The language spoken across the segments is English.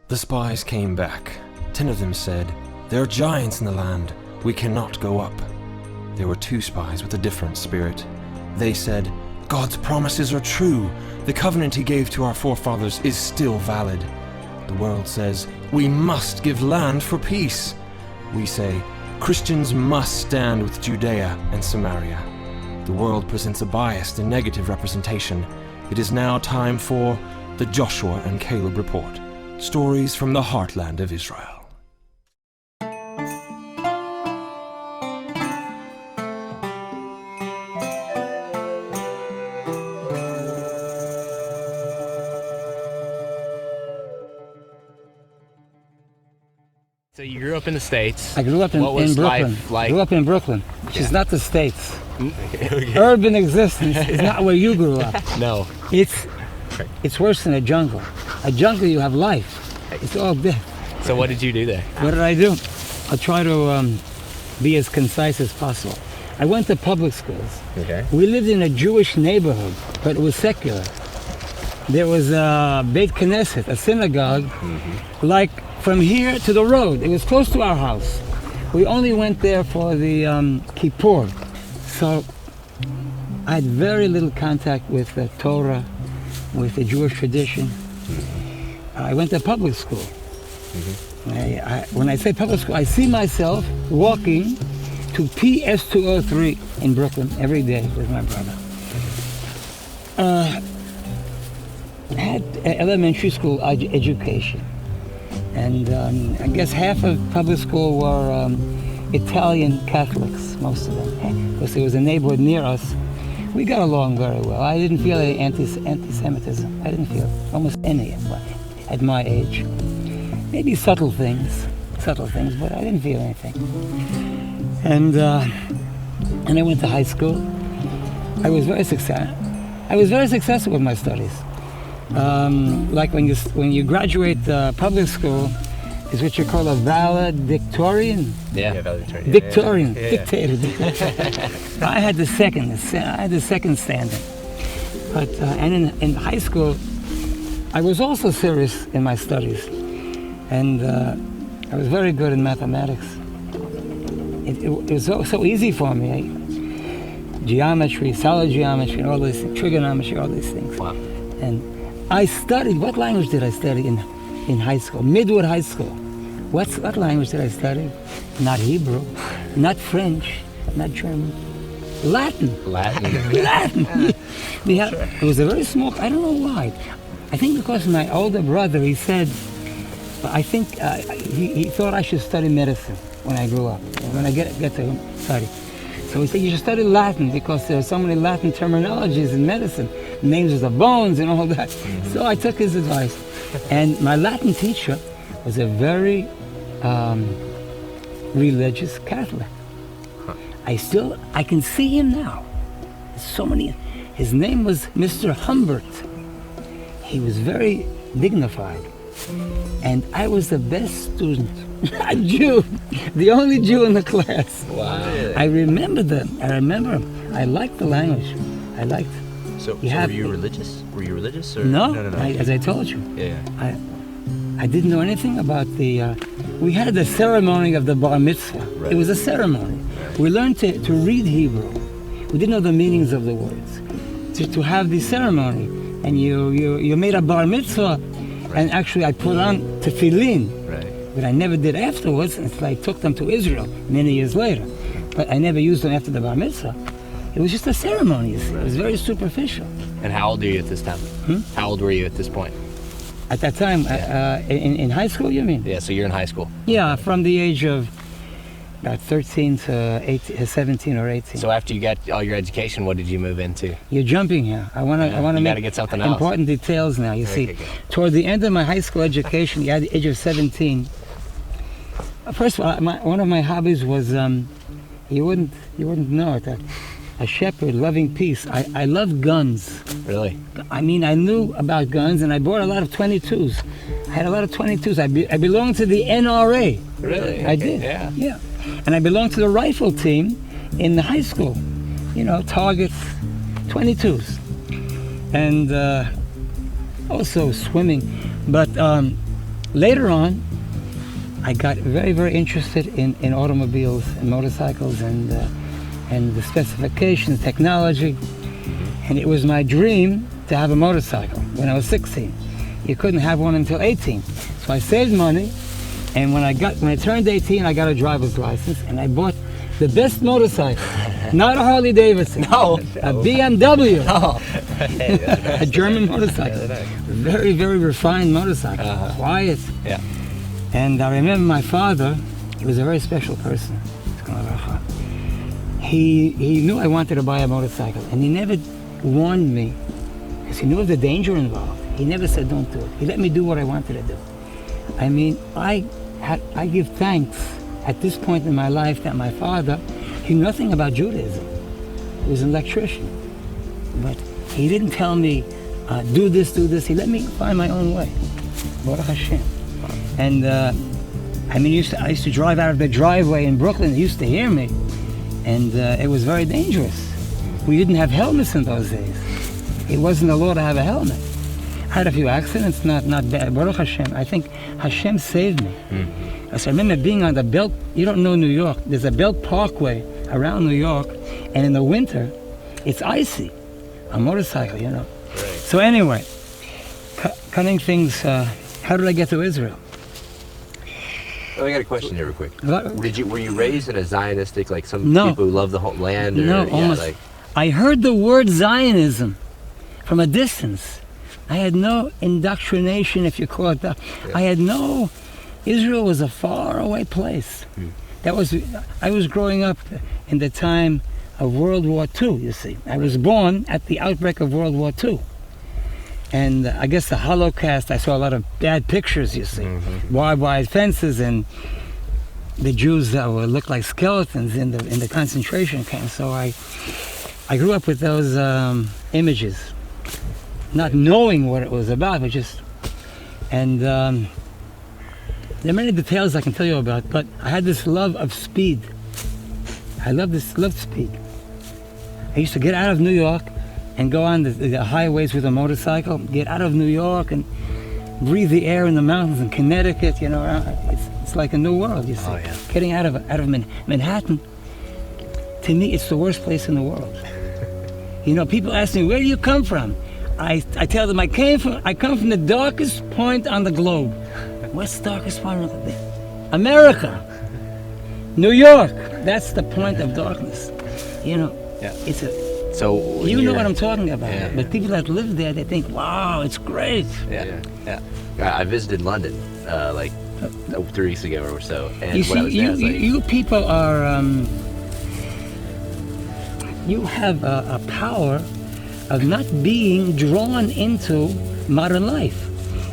The spies came back. 10 of them said, "There are giants in the land. We cannot go up." There were 2 spies with a different spirit. They said, "God's promises are true. The covenant he gave to our forefathers is still valid." The world says, "We must give land for peace." We say, "Christians must stand with Judea and Samaria." The world presents a biased and negative representation. It is now time for the Joshua and Caleb Report. Stories from the heartland of Israel. So you grew up in the States. I grew up in Brooklyn. Life like? Grew up in Brooklyn, which is not the States. Okay. Urban existence is not where you grew up. No. It's worse than a jungle. A jungle, you have life. It's all death. So what did you do there? What did I do? I'll try to be as concise as possible. I went to public schools. Okay. We lived in a Jewish neighborhood, but it was secular. There was a Beit Knesset, a synagogue, like from here to the road. It was close to our house. We only went there for the Kippur. So I had very little contact with the Torah, with the Jewish tradition. I went to public school. When I say public school, I see myself walking to PS203 in Brooklyn every day with my brother. I had elementary school education. And I guess half of public school were Italian Catholics, most of them, because there was a neighborhood near us. We got along very well. I didn't feel any anti-Semitism. I didn't feel almost any at my age. Maybe subtle things, but I didn't feel anything. And I went to high school. I was very successful with my studies. Like when you graduate public school, is what you call a valedictorian. Yeah, valedictorian. Victorian, Yeah. dictator. I had the second standing. But and in high school, I was also serious in my studies, and I was very good in mathematics. It was so easy for me. Geometry, solid geometry, all these things, trigonometry, all these things. Wow. And I studied. What language did I study in high school? Midwood High School. What language did I study? Not Hebrew, not French, not German. Latin. Latin. It was a very small. I don't know why. I think because my older brother, he said, I think he thought I should study medicine when I grew up. When I get to study. So he said, you should study Latin because there are so many Latin terminologies in medicine, names of the bones and all that. So I took his advice. And my Latin teacher was a very religious Catholic. I can see him now. His name was Mr. Humbert. He was very dignified. And I was the best student. A Jew, the only Jew in the class. Wow. I remember them. I liked the language. So were you religious? Or? No. No. As I told you. Yeah. I didn't know anything about we had the ceremony of the bar mitzvah. Right. It was a ceremony. Right. We learned to read Hebrew. We didn't know the meanings of the words. To have the ceremony, and you made a bar mitzvah, and actually I put on tefillin. But I never did afterwards until I took them to Israel many years later. But I never used them after the bar mitzvah. It was just a ceremony. It was very superficial. And how old are you at this time? How old were you at this point? At that time, in high school, you mean? Yeah, so you're in high school. Yeah, from the age of about 13 to 17 or 18. So after you got all your education, what did you move into? You're jumping here. I want to make get something else. Important details now. You see, toward the end of my high school education, at the age of 17, first of all, one of my hobbies was, you wouldn't know it, a shepherd loving peace. I love guns. Really? I mean, I knew about guns, and I bought a lot of 22s. I had a lot of 22s. I belonged to the NRA. Really? I did. Yeah. And I belonged to the rifle team in the high school. You know, targets, 22s. And also swimming. But later on, I got very, very interested in automobiles and motorcycles and the specifications, technology. And it was my dream to have a motorcycle when I was 16. You couldn't have one until 18. So I saved money, and when I turned 18, I got a driver's license, and I bought the best motorcycle. Not a Harley Davidson. No. A BMW. Oh. A German motorcycle. Very, very refined motorcycle. Quiet. Yeah. And I remember my father, he was a very special person. He knew I wanted to buy a motorcycle, and he never warned me, because he knew of the danger involved. He never said don't do it. He let me do what I wanted to do. I mean, I give thanks at this point in my life that my father, he knew nothing about Judaism. He was an electrician. But he didn't tell me, do this, do this. He let me find my own way. Baruch Hashem. And I mean, I used to drive out of the driveway in Brooklyn. He used to hear me. And it was very dangerous. We didn't have helmets in those days. It wasn't a law to have a helmet. I had a few accidents, not bad. Baruch Hashem. I think Hashem saved me. I remember being on the Belt, you don't know New York, there's a Belt Parkway around New York, and in the winter, it's icy. A motorcycle, you know. Right. So anyway, cutting things, how did I get to Israel? Oh, I got a question here real quick. What? Were you raised in a Zionistic, like some No. people who love the whole land? Or, No, almost. I heard the word Zionism from a distance. I had no indoctrination, if you call it that. Yeah. I had no, Israel was a far away place. I was growing up in the time of World War II, you see. I was born at the outbreak of World War II. And I guess the Holocaust, I saw a lot of bad pictures, you see. Barbed wire fences and the Jews that looked like skeletons in the concentration camps. So I grew up with those images, not knowing what it was about, but just, and there are many details I can tell you about, but I had this love of speed. I loved speed. I used to get out of New York and go on the highways with a motorcycle, get out of New York and breathe the air in the mountains in Connecticut, you know. It's like a new world, you see. Oh, yeah. Getting out of Manhattan, to me, it's the worst place in the world. You know, people ask me, where do you come from? I tell them I come from the darkest point on the globe. What's the darkest point on the globe? America. New York. That's the point of darkness. You know, Yeah. it's a, So you know what I'm talking about. Yeah. But people that live there, they think, wow, it's great. Yeah. I visited London like 3 weeks ago or so, and You when I was see, there, I was like, you people are, you have a power of not being drawn into modern life.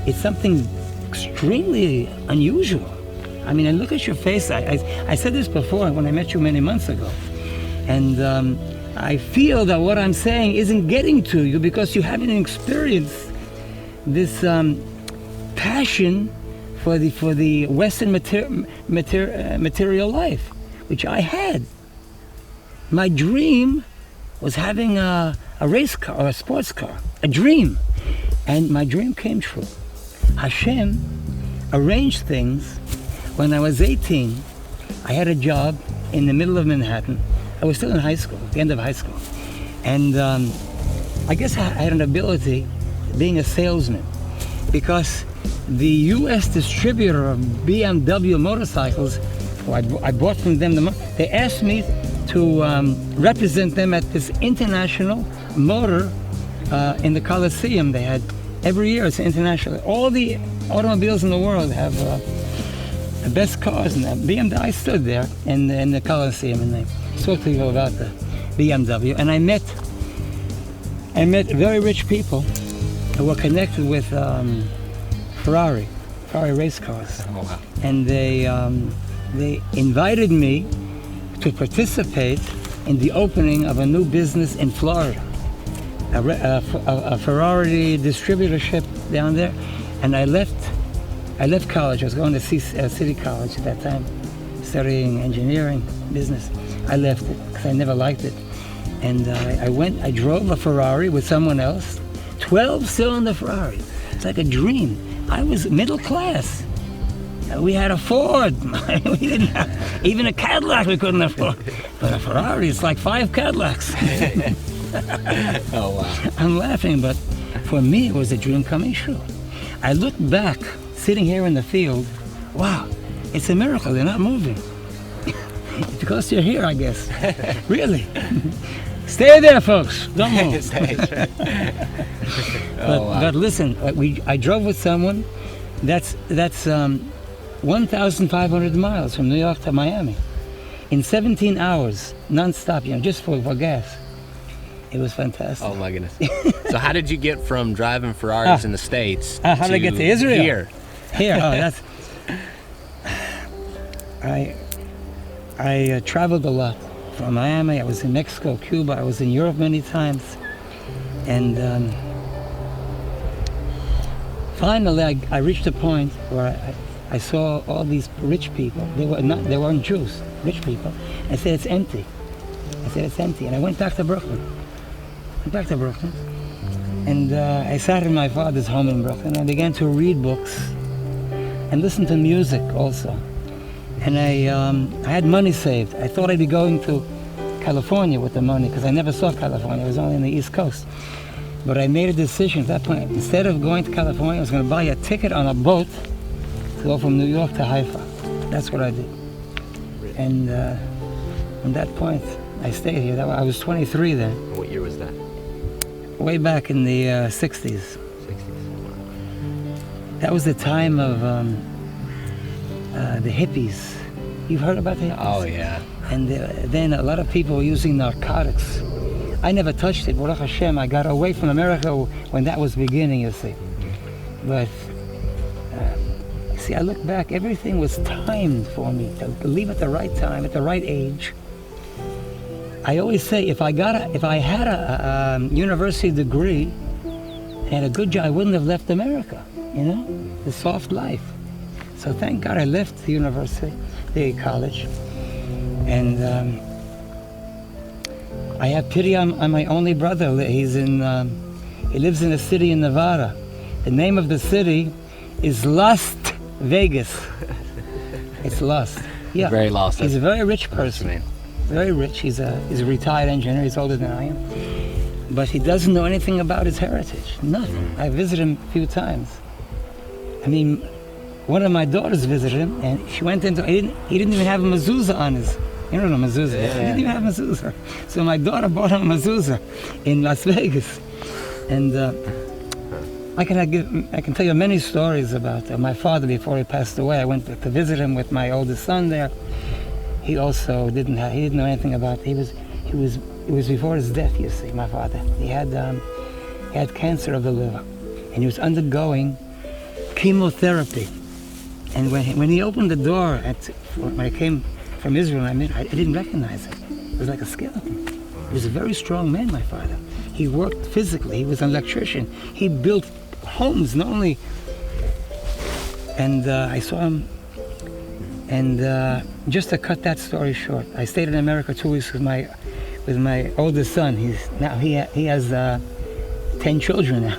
It's something extremely unusual. I mean, and look at your face. I said this before when I met you many months ago. And I feel that what I'm saying isn't getting to you because you haven't experienced this passion for the Western material life, which I had. My dream was having a race car or a sports car, a dream. And my dream came true. Hashem arranged things. When I was 18, I had a job in the middle of Manhattan. I was still in high school, at the end of high school. And I guess I had an ability being a salesman because the U.S. distributor of BMW motorcycles, I bought from them, they asked me to represent them at this international motor in the Coliseum. They had, every year it's international. All the automobiles in the world have the best cars, and BMW, I stood there in the Coliseum and they spoke to you about the BMW, and I met very rich people who were connected with Ferrari race cars. oh wow. And they invited me to participate in the opening of a new business in Florida, a Ferrari distributorship down there. And I left college. I was going to City College at that time, studying engineering, business. I left it because I never liked it. And I drove a Ferrari with someone else, 12-cylinder Ferrari. It's like a dream. I was middle class. We had a Ford. We didn't have, even a Cadillac we couldn't afford. But a Ferrari, it's like 5 Cadillacs. Oh, wow. I'm laughing, but for me, it was a dream coming true. I look back, sitting here in the field, wow, it's a miracle, they're not moving. Because you're here, I guess. Really. Stay there, folks, don't move. But listen, I drove with someone, that's 1,500 miles from New York to Miami. In 17 hours, non-stop, just for gas. It was fantastic. Oh my goodness. So how did you get from driving Ferraris in the States how did I get to Israel? Here? That's... I traveled a lot. From Miami, I was in Mexico, Cuba, I was in Europe many times. And finally, I reached a point where I saw all these rich people. They weren't Jews, rich people. I said, it's empty. And I went back to Brooklyn. And I sat in my father's home in Brooklyn. I began to read books and listen to music also. And I had money saved. I thought I'd be going to California with the money because I never saw California. I was only on the East Coast. But I made a decision at that point. Instead of going to California, I was going to buy a ticket on a boat to go from New York to Haifa. That's what I did. And from that point, I stayed here. I was 23 then. What year was that? Way back in the 60s. That was the time of the hippies. You've heard about the hippies? Oh, yeah. And then a lot of people were using narcotics. I never touched it. Baruch Hashem, I got away from America when that was beginning, you see. But, see, I look back, everything was timed for me to leave at the right time, at the right age. I always say, if I had a university degree and a good job, I wouldn't have left America, the soft life. So thank God I left the university, the college. And I have pity on my only brother. He lives in a city in Nevada. The name of the city is Las Vegas. It's lost. Yeah. Very lost. He's a very rich person. Very rich. He's a retired engineer. He's older than I am. But he doesn't know anything about his heritage. Nothing. I visited him a few times. I mean, one of my daughters visited him, and she went into. He didn't even have a mezuzah on his. You know what a mezuzah is? He didn't even have a mezuzah. So my daughter bought him a mezuzah in Las Vegas, and I can tell you many stories about my father before he passed away. I went to visit him with my oldest son there. He also didn't know anything about. It was before his death. You see, my father. He had cancer of the liver, and he was undergoing chemotherapy. And when he opened the door when I came from Israel, I didn't recognize him. It was like a skeleton. He was a very strong man, my father. He worked physically. He was an electrician. He built homes, not only. And I saw him. And just to cut that story short, I stayed in America 2 weeks with my oldest son. He has 10 children now.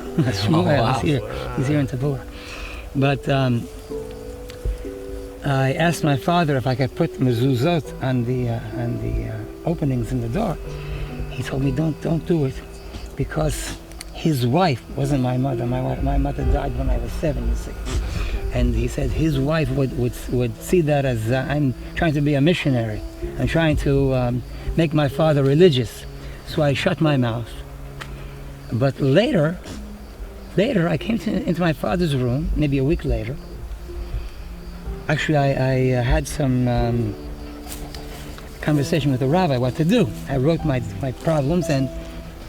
Wow. He's here in Tabora. But I asked my father if I could put mezuzot on the openings in the door. He told me, don't do it, because his wife wasn't my mother. My mother died when I was 7, you see. And he said his wife would see that as I'm trying to be a missionary. I'm trying to make my father religious. So I shut my mouth. But later I came into my father's room, maybe a week later. Actually, I had some conversation with the rabbi what to do. I wrote my problems, and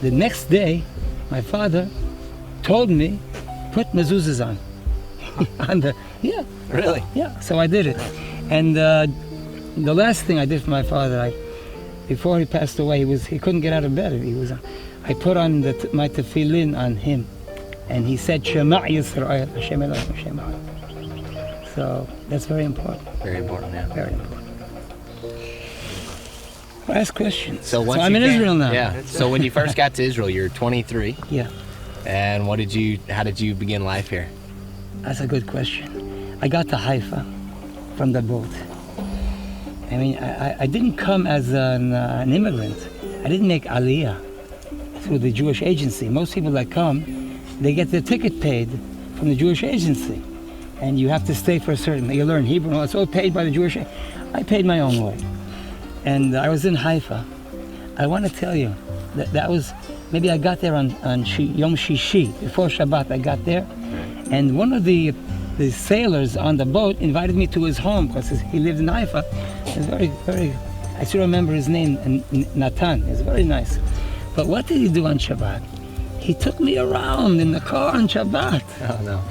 the next day, my father told me, put mezuzahs on. Yeah. Really? Yeah, so I did it. And the last thing I did for my father, before he passed away, he couldn't get out of bed. I put on my tefillin on him, and he said, Shema Yisrael, Hashem Elohim, Hashem Elohim. So that's very important. Very important, yeah. Very important. Well, ask questions. So I'm in Israel now. Yeah. So when you first got to Israel, you're 23. Yeah. And how did you begin life here? That's a good question. I got to Haifa from the boat. I mean, I didn't come as an immigrant. I didn't make aliyah through the Jewish agency. Most people that come, they get their ticket paid from the Jewish agency. And you have to stay for a certain, you learn Hebrew, and it's all paid by the Jewish. I paid my own way. And I was in Haifa. I want to tell you, that was, maybe I got there on Yom Shishi, before Shabbat I got there. And one of the sailors on the boat invited me to his home because he lived in Haifa. It was very, very, I still remember his name, Natan. It was very nice. But what did he do on Shabbat? He took me around in the car on Shabbat. Oh no.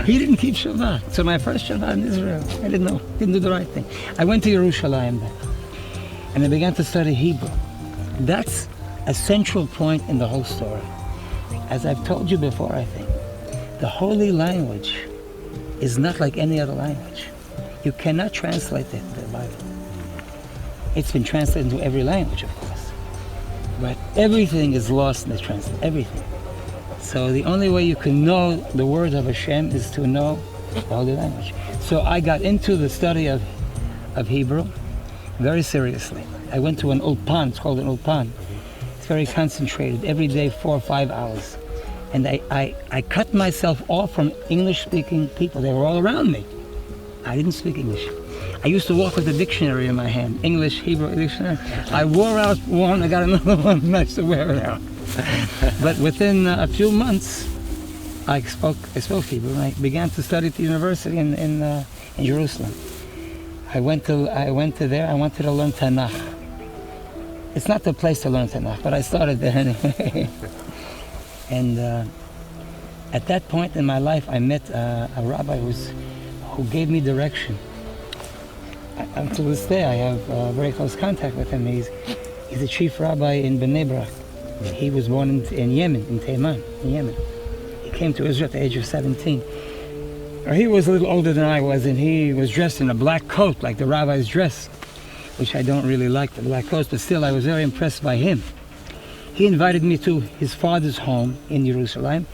He didn't keep Shabbat. So my first Shabbat in Israel, I didn't know, didn't do the right thing. I went to Jerusalem then, and I began to study Hebrew. That's a central point in the whole story. As I've told you before, I think, the holy language is not like any other language. You cannot translate the Bible. It's been translated into every language, of course. But everything is lost in the translation, everything. So the only way you can know the word of Hashem is to know the holy language. So I got into the study of Hebrew very seriously. I went to an ulpan, it's called an ulpan. It's very concentrated, every day 4 or 5 hours. And I cut myself off from English-speaking people. They were all around me. I didn't speak English. I used to walk with a dictionary in my hand, English, Hebrew dictionary. I wore out one, I got another one, nice to wear it out. But within a few months, I spoke Hebrew. I began to study at the university in Jerusalem. I went to there. I wanted to learn Tanakh. It's not the place to learn Tanakh, but I started there anyway. And at that point in my life, I met a rabbi who gave me direction. Until this day, I have very close contact with him. He's the chief rabbi in Bnei Brak. He was born in Yemen, in Teiman, in Yemen. He came to Israel at the age of 17. He was a little older than I was, and he was dressed in a black coat, like the rabbis dress, which I don't really like, the black coats, but still I was very impressed by him. He invited me to his father's home in Jerusalem.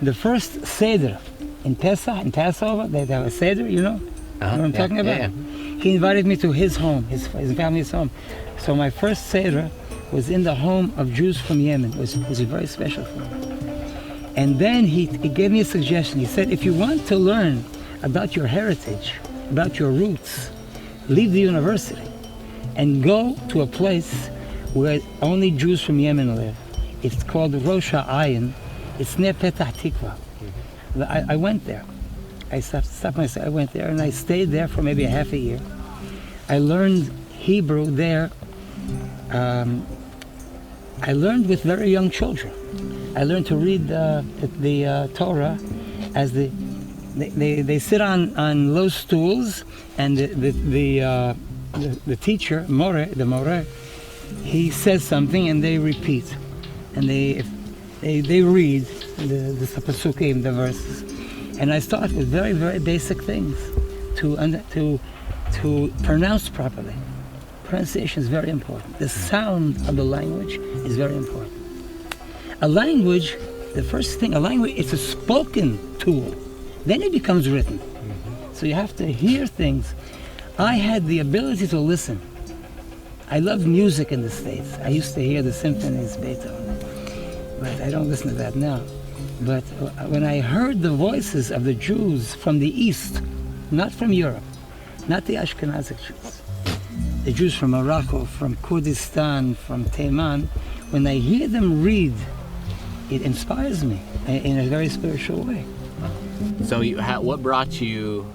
The first Seder in Passover, they have a Seder, you know? You know what I'm talking about? Yeah. He invited me to his home, his family's home. So my first Seder was in the home of Jews from Yemen. It was very special for me. And then he gave me a suggestion. He said, if you want to learn about your heritage, about your roots, leave the university and go to a place where only Jews from Yemen live. It's called Rosh Ha'ayin. It's near Petah Tikva. I went there. I stopped myself. I went there and I stayed there for maybe a half a year. I learned Hebrew there. I learned with very young children. I learned to read the Torah as they sit on low stools, and the teacher, the more, he says something and they repeat, and they read the pasukim, the verses, and I start with very, very basic things to pronounce properly. Pronunciation is very important. The sound of the language is very important. A language, it's a spoken tool. Then it becomes written. So you have to hear things. I had the ability to listen. I loved music in the States. I used to hear the symphonies, Beethoven, but I don't listen to that now. But when I heard the voices of the Jews from the East, not from Europe, not the Ashkenazic Jews, the Jews from Morocco, from Kurdistan, from Teiman, when I hear them read, it inspires me in a very spiritual way. So what brought you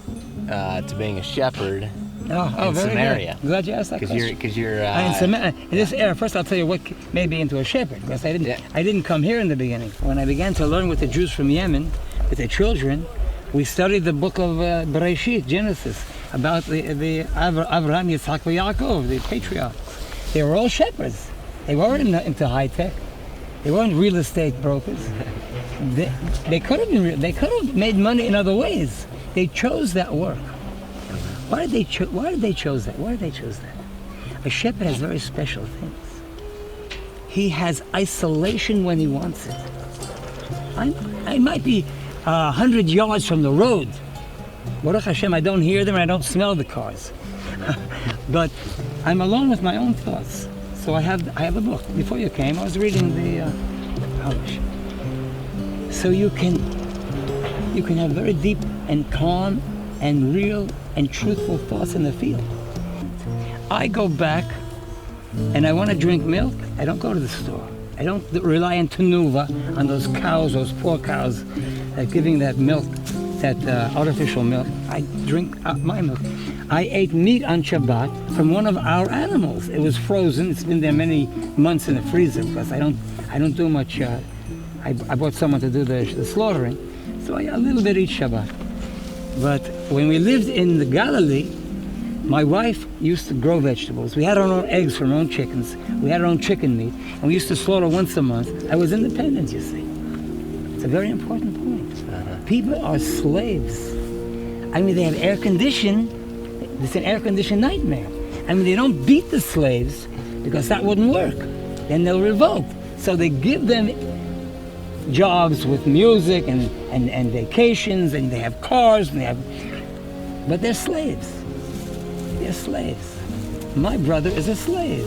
to being a shepherd in Samaria? Good. Glad you asked that question. Because you're in Samaria. In this era, first I'll tell you what made me into a shepherd, because I didn't come here in the beginning. When I began to learn with the Jews from Yemen, with the children, we studied the book of Bereshit, Genesis, about the Avraham, Yitzhak, Yaakov, the patriarchs. They were all shepherds. They weren't into high tech. They weren't real estate brokers. They could have made money in other ways. They chose that work. Why did they choose that? A shepherd has very special things. He has isolation when he wants it. I might be 100 yards from the road. Baruch Hashem, I don't hear them and I don't smell the cars. But I'm alone with my own thoughts. So I have a book. Before you came, I was reading the Chumash. So you can have very deep and calm and real and truthful thoughts in the field. I go back and I want to drink milk. I don't go to the store. I don't rely on tenuva, on those cows, those poor cows, giving that milk, that artificial milk. I drink my milk. I ate meat on Shabbat from one of our animals. It was frozen. It's been there many months in the freezer because I don't do much. I brought someone to do the slaughtering, so I a little bit each Shabbat. But when we lived in the Galilee, my wife used to grow vegetables. We had our own eggs from our own chickens. We had our own chicken meat, and we used to slaughter once a month. I was independent, you see. It's a very important point. People are slaves. I mean, they have air conditioning. It's an air-conditioned nightmare. I mean, they don't beat the slaves because that wouldn't work. Then they'll revolt. So they give them jobs with music and vacations, and they have cars, but they're slaves. They're slaves. My brother is a slave.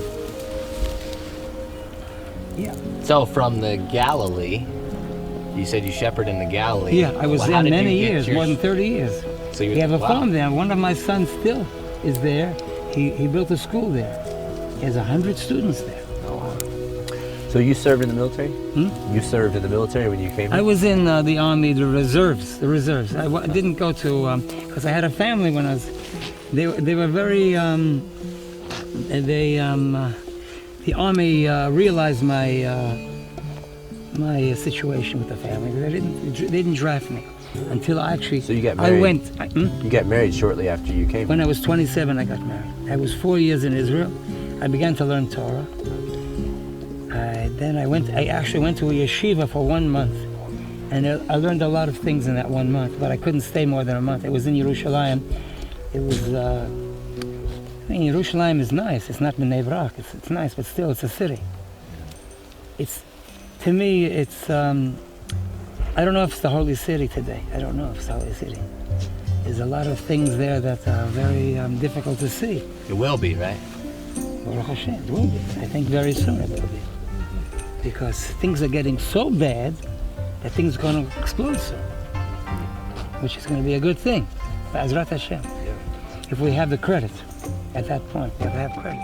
Yeah. So from the Galilee, you said you shepherded in the Galilee. Yeah, I was there many years, more than 30 years. So we have a farm there. One of my sons still is there. He built a school there. He has 100 students there. Oh, wow. So you served in the military? You served in the military when you came here? I was in the army, the reserves. I didn't go to, because I had a family when I was, they were very, the army realized my situation with the family. They didn't draft me until I actually. So you got married. You got married shortly after you came. When I was 27, I got married. I was 4 years in Israel. I began to learn Torah. Then I actually went to a yeshiva for 1 month, and I learned a lot of things in that 1 month. But I couldn't stay more than a month. It was in Jerusalem. It was. I mean, Jerusalem is nice. It's not Bnei Brak. It's nice, but still, it's a city. To me, it's. I don't know if it's the holy city today. I don't know if it's the holy city. There's a lot of things there that are very difficult to see. It will be, right? Baruch Hashem, it will be. I think very soon it will be. Because things are getting so bad that things are going to explode soon. Which is going to be a good thing. Azrat Hashem. If we have the credit at that point, we have to have credit.